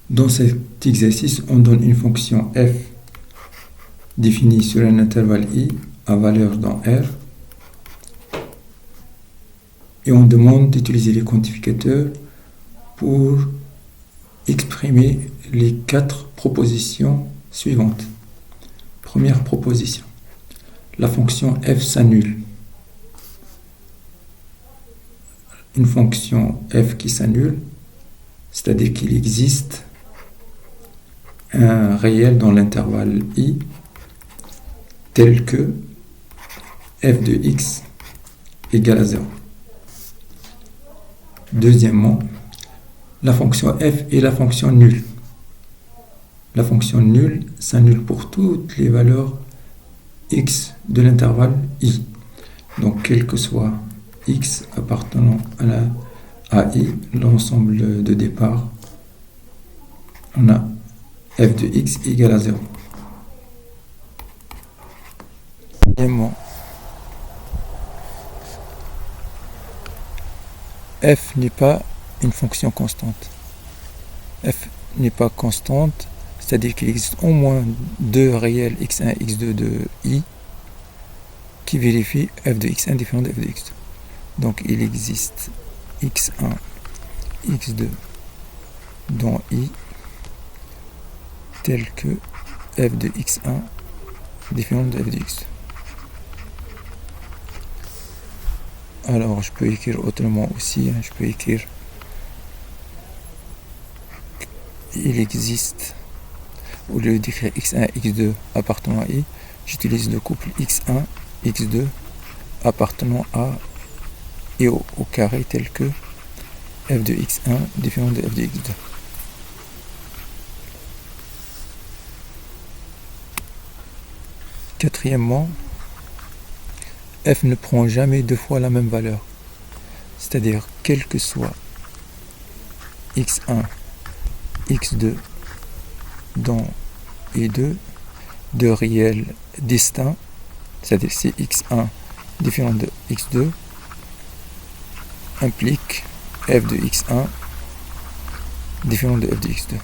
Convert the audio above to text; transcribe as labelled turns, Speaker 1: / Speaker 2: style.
Speaker 1: Dans cet exercice, on donne une fonction f définie sur un intervalle i à valeur dans R et on demande d'utiliser les quantificateurs pour exprimer les 4 propositions suivantes. Première proposition, la fonction f s'annule. Une fonction f qui s'annule, c'est-à-dire qu'il existe un réel dans l'intervalle i tel que f de x égale à 0. Deuxièmement, la fonction f est la fonction nulle. La fonction nulle s'annule pour toutes les valeurs x de l'intervalle i. Donc, quel que soit x appartenant à i, l'ensemble de départ, on a f de x égale à 0. Troisièmement, f n'est pas une fonction constante. F n'est pas constante, c'est-à-dire qu'il existe au moins 2 réels x1 et x2 de i qui vérifient f de x1 différent de f de x2. Donc il existe x1, x2 dans i tel que f de x1 différent de f de x2. Alors je peux écrire autrement aussi, je peux écrire il existe, au lieu d'écrire x1, x2 appartenant à i, j'utilise le couple x1, x2 appartenant à i au carré tel que f de x1 différent de f de x2. Quatrièmement, f ne prend jamais 2 fois la même valeur. C'est-à-dire, quel que soit x1, x2 dans i2, de réels distincts, c'est-à-dire si x1 différent de x2 implique f de x1 différent de f de x2.